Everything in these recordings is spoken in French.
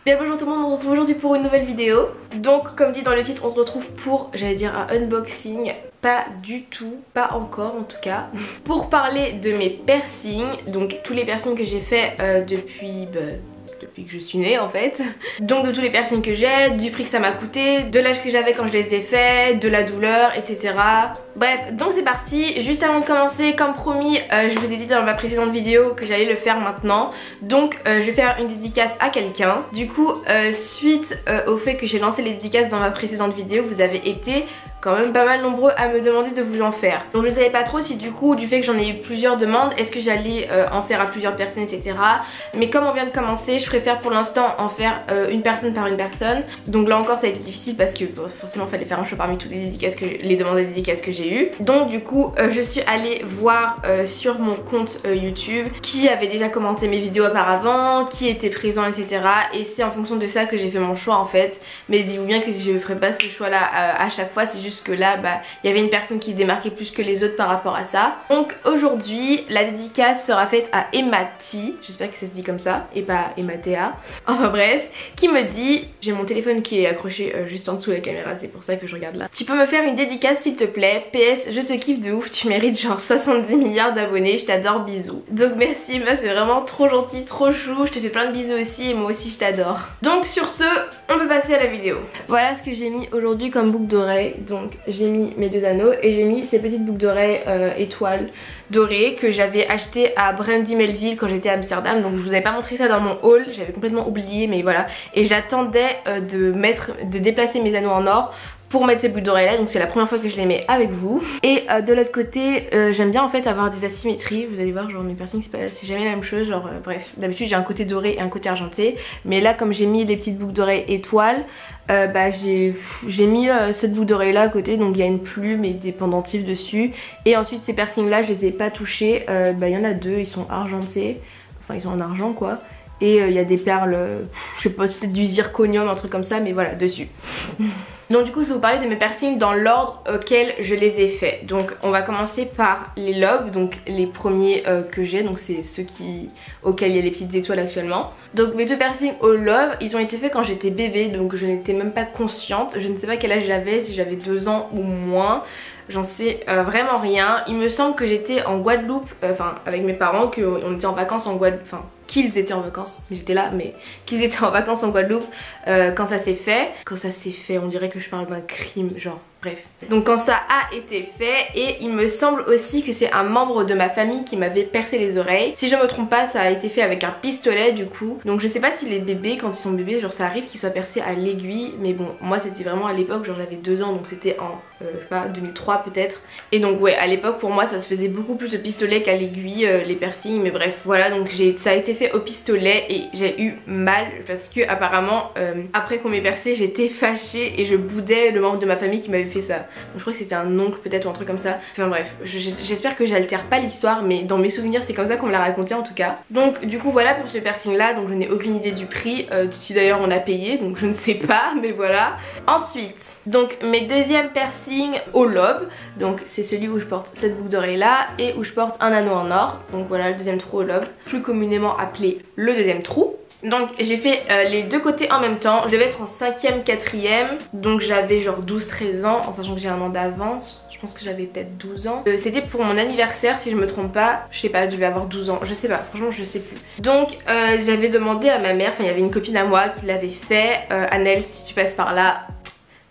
Bien bonjour tout le monde, on se retrouve aujourd'hui pour une nouvelle vidéo. Donc comme dit dans le titre, on se retrouve pour, j'allais dire un unboxing, pas du tout, pas encore en tout cas, pour parler de mes piercings, donc tous les piercings que j'ai fait depuis que je suis née en fait. Donc de tous les piercings que j'ai, du prix que ça m'a coûté, de l'âge que j'avais quand je les ai faits, de la douleur, etc. Bref, donc c'est parti. Juste avant de commencer, comme promis, je vous ai dit dans ma précédente vidéo que j'allais le faire maintenant. Donc je vais faire une dédicace à quelqu'un. Du coup, suite au fait que j'ai lancé les dédicaces dans ma précédente vidéo, vous avez été quand même pas mal nombreux à me demander de vous en faire. Donc je savais pas trop si du coup, du fait que j'en ai eu plusieurs demandes, est-ce que j'allais en faire à plusieurs personnes, etc. Mais comme on vient de commencer, je préfère pour l'instant en faire une personne par une personne. Donc là encore ça a été difficile parce que bon, forcément il fallait faire un choix parmi toutes les demandes de dédicaces que j'ai eues. Donc du coup je suis allée voir sur mon compte YouTube qui avait déjà commenté mes vidéos auparavant, qui était présent, etc. Et c'est en fonction de ça que j'ai fait mon choix en fait. Mais dites-vous bien que si je ne ferais pas ce choix là à chaque fois, c'est juste que là il y avait une personne qui se démarquait plus que les autres par rapport à ça. Donc aujourd'hui la dédicace sera faite à Emati, j'espère que ça se dit comme ça et pas Ematea, enfin bref, qui me dit, j'ai mon téléphone qui est accroché juste en dessous de la caméra, c'est pour ça que je regarde là. Tu peux me faire une dédicace s'il te plaît, PS je te kiffe de ouf, tu mérites genre 70 milliards d'abonnés, je t'adore, bisous. Donc merci Emma, c'est vraiment trop gentil, trop chou, je te fais plein de bisous aussi et moi aussi je t'adore. Donc sur ce, on peut passer à la vidéo. Voilà ce que j'ai mis aujourd'hui comme boucle d'oreille. Donc j'ai mis mes deux anneaux et j'ai mis ces petites boucles d'oreilles étoiles dorées que j'avais achetées à Brandy Melville quand j'étais à Amsterdam. Donc je vous avais pas montré ça dans mon haul, j'avais complètement oublié, mais voilà. Et j'attendais de déplacer mes anneaux en or pour mettre ces boucles d'oreilles là, donc c'est la première fois que je les mets avec vous. Et de l'autre côté, j'aime bien en fait avoir des asymétries. Vous allez voir, genre mes piercings c'est jamais la même chose, genre bref, d'habitude j'ai un côté doré et un côté argenté, mais là comme j'ai mis les petites boucles d'oreilles étoiles, j'ai mis cette boucle d'oreille là à côté, donc il y a une plume et des pendentifs dessus. Et ensuite ces piercings là je les ai pas touchés, il y en a deux, ils sont argentés, enfin ils sont en argent quoi. Et il y a des perles, je sais pas, peut-être du zirconium, un truc comme ça, mais voilà, dessus. Donc du coup je vais vous parler de mes piercings dans l'ordre auquel je les ai faits. Donc on va commencer par les lobes, donc les premiers que j'ai, donc c'est ceux auxquels il y a les petites étoiles actuellement. Donc mes deux piercings au lobe, ils ont été faits quand j'étais bébé, donc je n'étais même pas consciente. Je ne sais pas quel âge j'avais, si j'avais 2 ans ou moins. J'en sais vraiment rien. Il me semble que j'étais en Guadeloupe, enfin avec mes parents, qu'on était en vacances en Guadeloupe, enfin qu'ils étaient en vacances, j'étais là, mais qu'ils étaient en vacances en Guadeloupe quand ça s'est fait. Quand ça s'est fait, on dirait que je parle d'un crime, genre bref. Donc quand ça a été fait, et il me semble aussi que c'est un membre de ma famille qui m'avait percé les oreilles. Si je me trompe pas, ça a été fait avec un pistolet du coup. Donc je sais pas si les bébés, quand ils sont bébés, genre ça arrive qu'ils soient percés à l'aiguille, mais bon, moi c'était vraiment à l'époque, genre j'avais 2 ans, donc c'était en, je sais pas, 2003 peut-être. Et donc ouais, à l'époque pour moi ça se faisait beaucoup plus au pistolet qu'à l'aiguille, les piercings, mais bref, voilà, donc ça a été fait au pistolet et j'ai eu mal parce que apparemment après qu'on m'ait percé, j'étais fâchée et je boudais le membre de ma famille qui m'avait fait ça. Donc je crois que c'était un oncle peut-être ou un truc comme ça. Enfin bref, j'espère que j'altère pas l'histoire, mais dans mes souvenirs c'est comme ça qu'on me l'a raconté en tout cas. Donc du coup voilà pour ce piercing là, donc je n'ai aucune idée du prix, si d'ailleurs on a payé, donc je ne sais pas, mais voilà. Ensuite, donc mes deuxièmes piercings au lobe, donc c'est celui où je porte cette boucle d'oreille là et où je porte un anneau en or. Donc voilà le deuxième trou au lobe, plus communément appelé le deuxième trou. Donc j'ai fait les deux côtés en même temps. Je devais être en 5e, 4e, donc j'avais genre 12-13 ans, en sachant que j'ai un an d'avance. Je pense que j'avais peut-être 12 ans. C'était pour mon anniversaire si je me trompe pas. Je sais pas, je devais avoir 12 ans, je sais pas, franchement je sais plus. Donc j'avais demandé à ma mère, enfin il y avait une copine à moi qui l'avait fait. Annelle, si tu passes par là,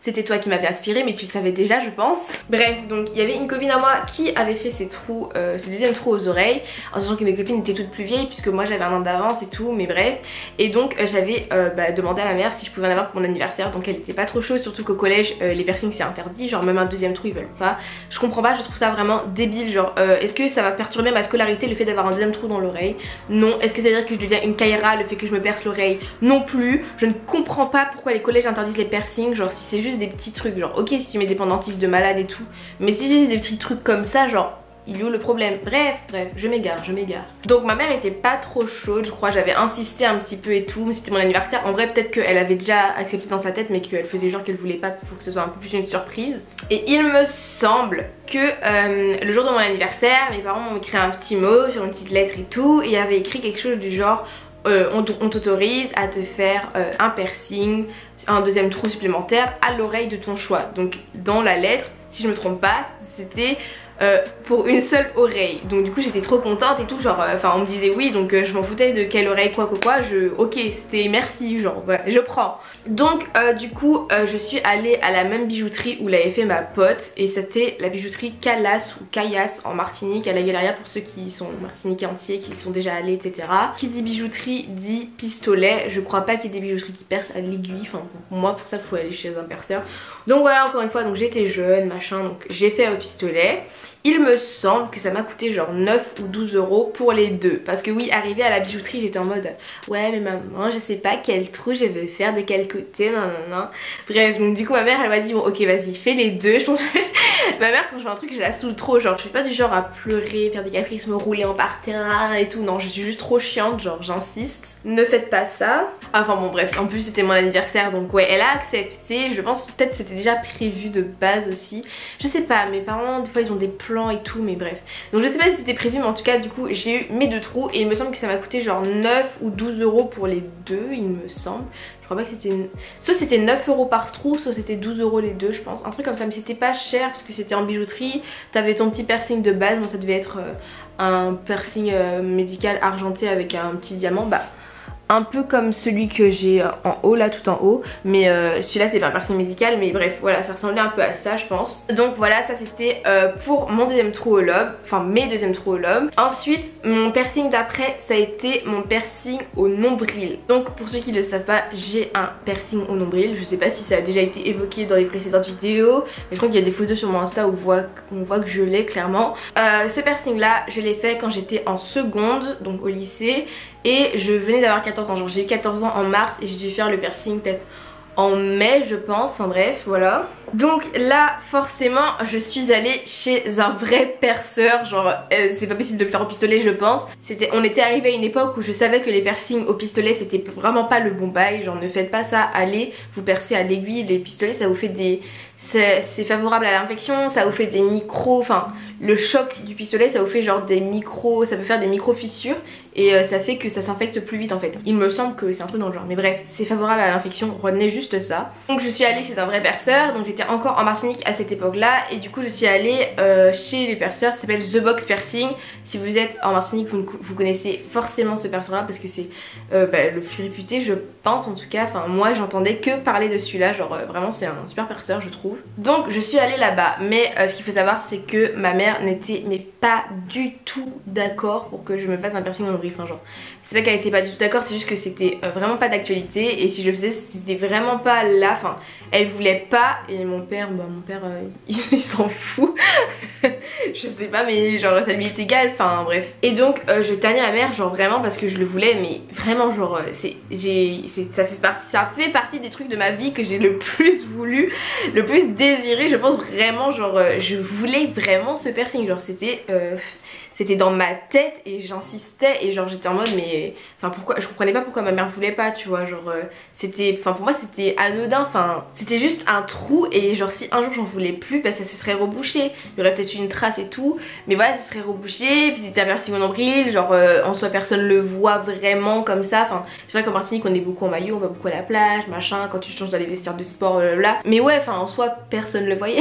c'était toi qui m'avais inspiré, mais tu le savais déjà je pense. Bref, donc il y avait une copine à moi qui avait fait ces trous, ce deuxième trou aux oreilles, en sachant que mes copines étaient toutes plus vieilles puisque moi j'avais un an d'avance et tout, mais bref. Et donc j'avais demandé à ma mère si je pouvais en avoir pour mon anniversaire, donc elle était pas trop chaude, surtout qu'au collège les piercings c'est interdit, genre même un deuxième trou ils veulent pas. Je comprends pas, je trouve ça vraiment débile, genre est-ce que ça va perturber ma scolarité le fait d'avoir un deuxième trou dans l'oreille? Non. Est-ce que ça veut dire que je deviens une Kaira le fait que je me perce l'oreille? Non plus. Je ne comprends pas pourquoi les collèges interdisent les piercings, genre si c'est juste des petits trucs, genre ok si tu mets des pendentifs de malade et tout, mais si j'ai des petits trucs comme ça, genre il est où le problème? Bref, je m'égare. Donc ma mère était pas trop chaude, je crois, j'avais insisté un petit peu et tout, mais c'était mon anniversaire. En vrai peut-être qu'elle avait déjà accepté dans sa tête, mais qu'elle faisait genre qu'elle voulait pas pour que ce soit un peu plus une surprise. Et il me semble que le jour de mon anniversaire, mes parents m'ont écrit un petit mot sur une petite lettre et tout, et il y avait écrit quelque chose du genre on t'autorise à te faire un piercing, un deuxième trou supplémentaire à l'oreille de ton choix. Donc dans la lettre, si je me trompe pas, c'était pour une seule oreille. Donc du coup j'étais trop contente et tout, genre enfin on me disait oui, donc je m'en foutais de quelle oreille quoi, ok c'était merci, genre ouais, je prends. Donc du coup je suis allée à la même bijouterie où l'avait fait ma pote, et c'était la bijouterie Calas ou Caillasse en Martinique, à la Galeria, pour ceux qui sont martiniquais entiers, qui sont déjà allés, etc. Qui dit bijouterie dit pistolet. Je crois pas qu'il y ait des bijouteries qui percent à l'aiguille, enfin pour moi pour ça il faut aller chez un perceur. Donc voilà, encore une fois, donc j'étais jeune machin, donc j'ai fait au pistolet. Il me semble que ça m'a coûté genre 9 ou 12 euros pour les deux. Parce que oui, arrivé à la bijouterie, j'étais en mode ouais mais maman, je sais pas quel trou je veux faire, de quel côté, non non non. Bref, donc du coup ma mère elle m'a dit bon ok vas-y fais les deux. Je pense que ma mère quand je fais un truc je la saoule trop, genre je suis pas du genre à pleurer, faire des caprices, me rouler en parterre et tout. Non, je suis juste trop chiante, genre j'insiste. Ne faites pas ça. Enfin bon bref, en plus c'était mon anniversaire, donc ouais elle a accepté. Je pense peut-être c'était déjà prévu de base aussi. Je sais pas, mes parents des fois ils ont des plans et tout, mais bref. Donc je sais pas si c'était prévu, mais en tout cas du coup j'ai eu mes deux trous et il me semble que ça m'a coûté genre 9 ou 12 euros pour les deux, il me semble. Je crois pas que c'était... Soit c'était 9 euros par trou, soit c'était 12 euros les deux je pense. Un truc comme ça, mais c'était pas cher parce que c'était en bijouterie. T'avais ton petit piercing de base, bon ça devait être un piercing médical argenté avec un petit diamant. Bah un peu comme celui que j'ai en haut là, tout en haut, mais celui-là c'est pas un piercing médical, mais bref voilà, ça ressemblait un peu à ça je pense. Donc voilà, ça c'était pour mon deuxième trou au lobe, enfin mes deuxièmes trous au lobe. Ensuite mon piercing d'après ça a été mon piercing au nombril. Donc pour ceux qui ne le savent pas, j'ai un piercing au nombril. Je sais pas si ça a déjà été évoqué dans les précédentes vidéos, mais je crois qu'il y a des photos sur mon Insta où on voit que je l'ai clairement. Ce piercing là je l'ai fait quand j'étais en seconde, donc au lycée, et je venais d'avoir 14 ans, genre j'ai eu 14 ans en mars et j'ai dû faire le piercing peut-être en mai je pense, enfin bref voilà. Donc là forcément je suis allée chez un vrai perceur, genre c'est pas possible de le faire au pistolet je pense. On était arrivé à une époque où je savais que les piercings au pistolet c'était vraiment pas le bon bail, genre ne faites pas ça, allez vous percer à l'aiguille, les pistolets ça vous fait des... C'est favorable à l'infection, ça vous fait des micros, enfin le choc du pistolet ça vous fait genre des micros, ça peut faire des micro fissures et ça fait que ça s'infecte plus vite en fait. Il me semble que c'est un truc dans le genre, mais bref c'est favorable à l'infection, retenez juste ça. Donc je suis allée chez un vrai perceur, donc j'étais encore en Martinique à cette époque là, et du coup je suis allée chez les perceurs, ça s'appelle The Box Piercing. Si vous êtes en Martinique vous connaissez forcément ce perceur là parce que c'est le plus réputé je pense en tout cas. Enfin moi j'entendais que parler de celui-là, genre vraiment c'est un super perceur je trouve. Donc je suis allée là-bas, mais ce qu'il faut savoir c'est que ma mère n'était mais pas du tout d'accord pour que je me fasse un piercing au nombril. Enfin genre c'est pas qu'elle était pas du tout d'accord, c'est juste que c'était vraiment pas d'actualité, et si je faisais c'était vraiment pas là, enfin elle voulait pas, et mon père il s'en fout. Je sais pas, mais genre ça lui est égal, enfin bref. Et donc je tannais ma mère genre vraiment parce que je le voulais, mais vraiment genre ça fait partie des trucs de ma vie que j'ai le plus voulu, le plus désiré, je pense vraiment, genre je voulais vraiment ce piercing, genre c'était dans ma tête et j'insistais, et genre j'étais en mode mais enfin pourquoi, je comprenais pas pourquoi ma mère voulait pas, tu vois, genre enfin pour moi c'était anodin, enfin c'était juste un trou, et genre si un jour j'en voulais plus bah ça se serait rebouché, il y aurait peut-être une trace et tout, mais voilà ça serait rebouché, puis c'était un piercing au nombril, genre en soi personne le voit vraiment comme ça, enfin c'est vrai qu'en Martinique on est beaucoup en maillot, on va beaucoup à la plage, machin, quand tu changes dans les vestiaires de sport, blablabla, mais ouais enfin en soi personne le voyait.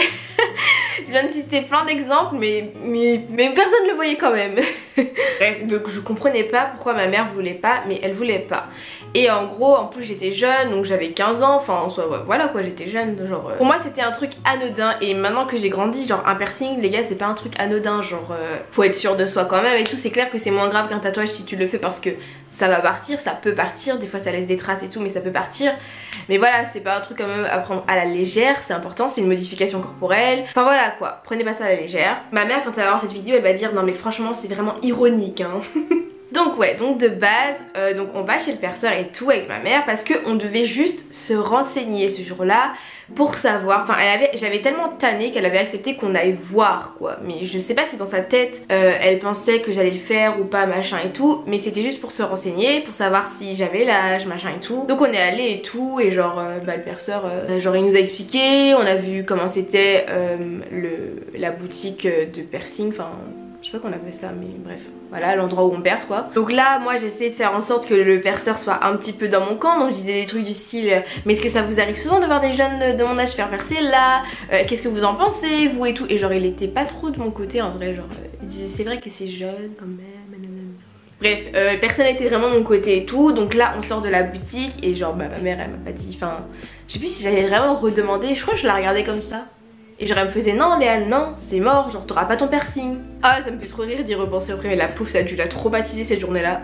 Je viens de citer plein d'exemples mais personne ne le voyait quand même. Bref, donc je comprenais pas pourquoi ma mère voulait pas, mais elle voulait pas. Et en gros en plus j'étais jeune, donc j'avais 15 ans, enfin en soi ouais, voilà quoi, j'étais jeune, genre pour moi c'était un truc anodin, et maintenant que j'ai grandi, genre un piercing les gars c'est pas un truc anodin, genre faut être sûr de soi quand même et tout. C'est clair que c'est moins grave qu'un tatouage si tu le fais parce que ça va partir, ça peut partir, des fois ça laisse des traces et tout, mais ça peut partir. Mais voilà, c'est pas un truc quand même à prendre à la légère, c'est important, c'est une modification corporelle. Enfin voilà quoi, prenez pas ça à la légère. Ma mère quand elle va voir cette vidéo elle va dire non mais franchement c'est vraiment ironique hein. Donc ouais, donc de base, donc on va chez le perceur et tout avec ma mère parce qu'on devait juste se renseigner ce jour-là pour savoir, enfin j'avais tellement tanné qu'elle avait accepté qu'on aille voir quoi, mais je sais pas si dans sa tête elle pensait que j'allais le faire ou pas machin et tout, mais c'était juste pour se renseigner, pour savoir si j'avais l'âge machin et tout. Donc on est allé et tout, et genre le perceur genre il nous a expliqué, on a vu comment c'était la boutique de piercing, enfin je sais pas qu'on appelle ça mais bref. voilà, l'endroit où on perce quoi. Donc là moi j'essaie de faire en sorte que le perceur soit un petit peu dans mon camp. Donc je disais des trucs du style mais est-ce que ça vous arrive souvent de voir des jeunes de mon âge faire percer là, qu'est-ce que vous en pensez vous et tout. Et genre il était pas trop de mon côté en vrai, genre il disait c'est vrai que c'est jeune quand même. Bref, personne n'était vraiment de mon côté et tout. Donc là on sort de la boutique et genre bah, ma mère elle m'a pas dit, enfin je sais plus si j'allais vraiment redemander. Je crois que je la regardais comme ça. Et genre elle me faisait non Léane, non c'est mort, genre t'auras pas ton piercing. Ah ça me fait trop rire d'y repenser après, mais la pauvre ça a dû la traumatiser cette journée là.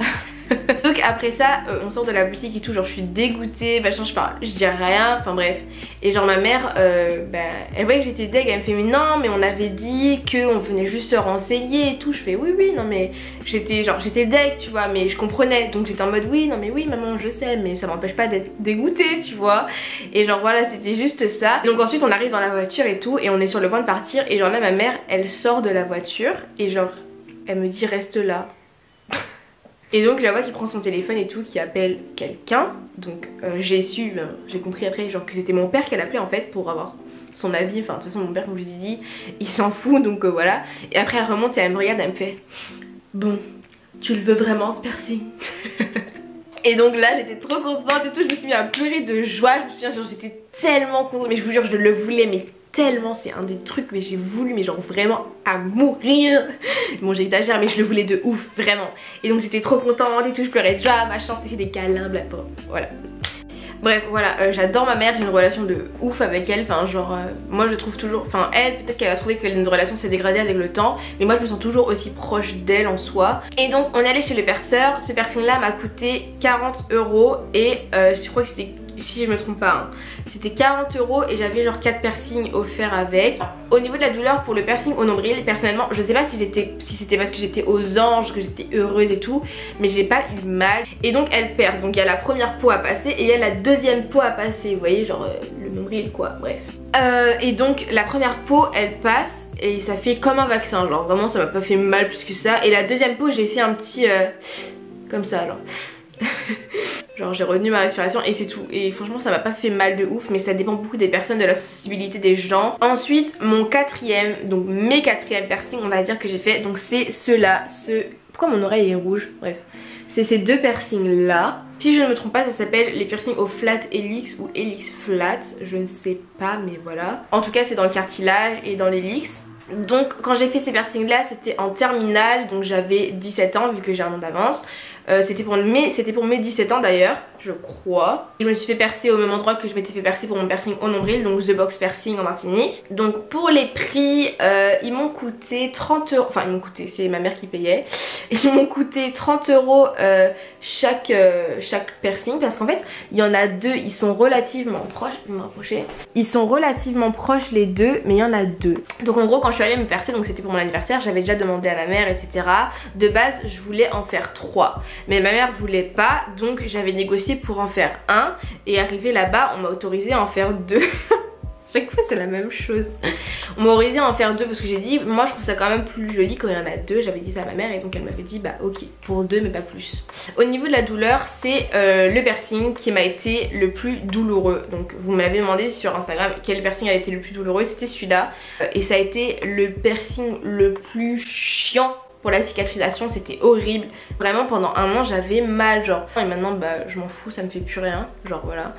Donc après ça on sort de la boutique et tout, genre je suis dégoûtée, machin, je dis rien, enfin bref. Et genre ma mère elle voyait que j'étais deg, elle me fait mais non mais on avait dit qu'on venait juste se renseigner et tout. Je fais oui non mais j'étais deg tu vois, mais je comprenais. Donc j'étais en mode oui non mais oui maman je sais, mais ça m'empêche pas d'être dégoûtée tu vois. Et genre voilà c'était juste ça. Donc ensuite on arrive dans la voiture et tout et on est sur le point de partir. Et genre là ma mère elle sort de la voiture et genre elle me dit reste là. Et donc je la vois qui prend son téléphone et tout, qui appelle quelqu'un. Donc j'ai compris après genre que c'était mon père qu'elle appelait en fait pour avoir son avis. Enfin de toute façon mon père comme je vous ai dit il s'en fout donc voilà. Et après elle remonte et elle me regarde, elle me fait bon tu le veux vraiment ce piercing? Et donc là j'étais trop contente et tout, je me suis mis à pleurer de joie. Je me souviens genre j'étais tellement contente, mais je vous jure je le voulais mais tellement, c'est un des trucs mais j'ai voulu mais genre vraiment à mourir. Bon j'exagère mais je le voulais de ouf vraiment. Et donc j'étais trop contente et tout, je pleurais de joie, machin, c'est fait des câlins, blablabla, voilà. Bref voilà, j'adore ma mère, j'ai une relation de ouf avec elle, enfin genre moi je trouve toujours, enfin elle peut-être qu'elle a trouvé que notre relation s'est dégradée avec le temps, mais moi je me sens toujours aussi proche d'elle en soi. Et donc on est allé chez le perceur, ce piercing là m'a coûté 40 € et je crois que c'était, si je me trompe pas, hein, c'était 40 € et j'avais genre 4 piercings offerts avec. Au niveau de la douleur pour le piercing au nombril, personnellement je sais pas si c'était parce que j'étais aux anges, que j'étais heureuse et tout, mais j'ai pas eu mal. Et donc elle perce, donc il y a la première peau à passer et il y a la deuxième peau à passer, vous voyez genre le nombril quoi, bref. Et donc la première peau elle passe et ça fait comme un vaccin, genre vraiment ça m'a pas fait mal plus que ça. Et la deuxième peau j'ai fait un petit comme ça genre. Genre j'ai retenu ma respiration et c'est tout. Et franchement ça m'a pas fait mal de ouf, mais ça dépend beaucoup des personnes, de la sensibilité des gens. Ensuite mon quatrième, donc mes quatrièmes piercings on va dire que j'ai fait, donc c'est ceux-là, pourquoi mon oreille est rouge, bref. C'est ces deux piercings là. Si je ne me trompe pas ça s'appelle les piercings au flat helix ou helix flat, je ne sais pas mais voilà. En tout cas c'est dans le cartilage et dans l'helix. Donc quand j'ai fait ces piercings là c'était en terminale, donc j'avais 17 ans vu que j'ai un an d'avance. C'était pour mes 17 ans d'ailleurs, je crois. Je me suis fait percer au même endroit que je m'étais fait percer pour mon piercing au nombril, donc The Box Piercing en Martinique. Donc pour les prix, ils m'ont coûté 30 €, enfin ils m'ont coûté, c'est ma mère qui payait. Ils m'ont coûté 30 € chaque piercing, parce qu'en fait il y en a deux, ils sont relativement proches, je vais me rapprocher. Ils sont relativement proches les deux, mais il y en a deux. Donc en gros quand je suis allée me percer, donc c'était pour mon anniversaire, j'avais déjà demandé à ma mère etc. De base je voulais en faire 3. Mais ma mère voulait pas, donc j'avais négocié pour en faire un. Et arrivé là-bas on m'a autorisé à en faire 2. Chaque fois c'est la même chose. On m'a autorisé à en faire 2 parce que j'ai dit moi je trouve ça quand même plus joli quand il y en a 2. J'avais dit ça à ma mère et donc elle m'avait dit bah ok pour 2 mais pas plus. Au niveau de la douleur c'est le piercing qui m'a été le plus douloureux. Donc vous m'avez demandé sur Instagram quel piercing a été le plus douloureux, c'était celui-là. Et ça a été le piercing le plus chiant. Pour la cicatrisation c'était horrible. Vraiment pendant un an j'avais mal genre. Et maintenant bah je m'en fous, ça me fait plus rien. Genre voilà.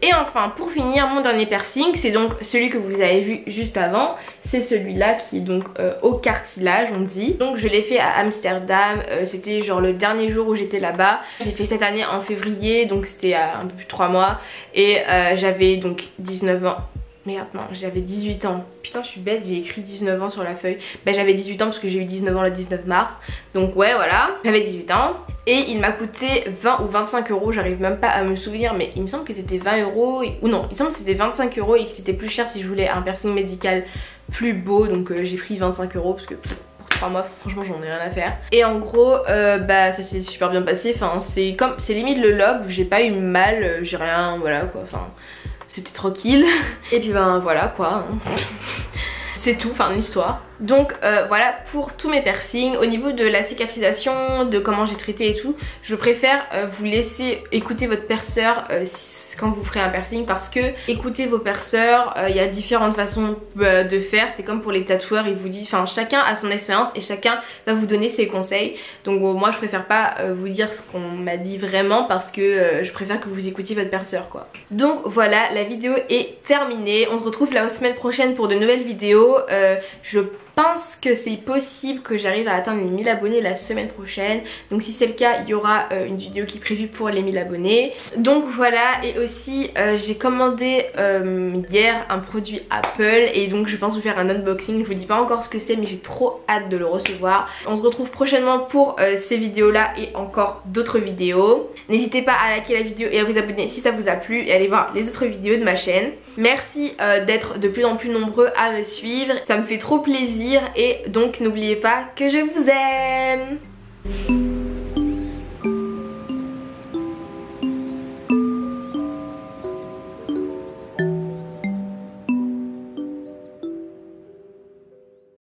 Et enfin pour finir mon dernier piercing, c'est donc celui que vous avez vu juste avant. C'est celui-là qui est donc au cartilage on dit. Donc je l'ai fait à Amsterdam. C'était genre le dernier jour où j'étais là-bas. J'ai fait cette année en février, donc c'était un peu plus de 3 mois. Et j'avais donc 19 ans. Merde non, j'avais 18 ans. Putain je suis bête, j'ai écrit 19 ans sur la feuille. Bah j'avais 18 ans parce que j'ai eu 19 ans le 19 mars. Donc ouais voilà, j'avais 18 ans. Et il m'a coûté 20 ou 25 €, j'arrive même pas à me souvenir. Mais il me semble que c'était 20 € ou non, il me semble que c'était 25 € et que c'était plus cher si je voulais un piercing médical plus beau. Donc j'ai pris 25 € parce que pour 3 mois franchement j'en ai rien à faire. Et en gros bah ça s'est super bien passé. Enfin c'est limite le lobe, j'ai pas eu mal, j'ai rien, voilà quoi, enfin c'était tranquille. Et puis ben voilà quoi. C'est tout, enfin l'histoire. Donc voilà pour tous mes piercings. Au niveau de la cicatrisation, de comment j'ai traité et tout, je préfère vous laisser écouter votre perceur quand vous ferez un piercing, parce que écoutez vos perceurs, il y a différentes façons de faire. C'est comme pour les tatoueurs, ils vous disent, enfin chacun a son expérience et chacun va vous donner ses conseils. Donc moi je préfère pas vous dire ce qu'on m'a dit vraiment, parce que je préfère que vous écoutiez votre perceur quoi. Donc voilà, la vidéo est terminée. On se retrouve la semaine prochaine pour de nouvelles vidéos. Je pense que c'est possible que j'arrive à atteindre les 1000 abonnés la semaine prochaine. Donc si c'est le cas, il y aura une vidéo qui est prévue pour les 1000 abonnés. Donc voilà, et aussi j'ai commandé hier un produit Apple, et donc je pense vous faire un unboxing. Je vous dis pas encore ce que c'est, mais j'ai trop hâte de le recevoir. On se retrouve prochainement pour ces vidéos là et encore d'autres vidéos. N'hésitez pas à liker la vidéo et à vous abonner si ça vous a plu, et allez voir les autres vidéos de ma chaîne. Merci d'être de plus en plus nombreux à me suivre, ça me fait trop plaisir, et donc n'oubliez pas que je vous aime.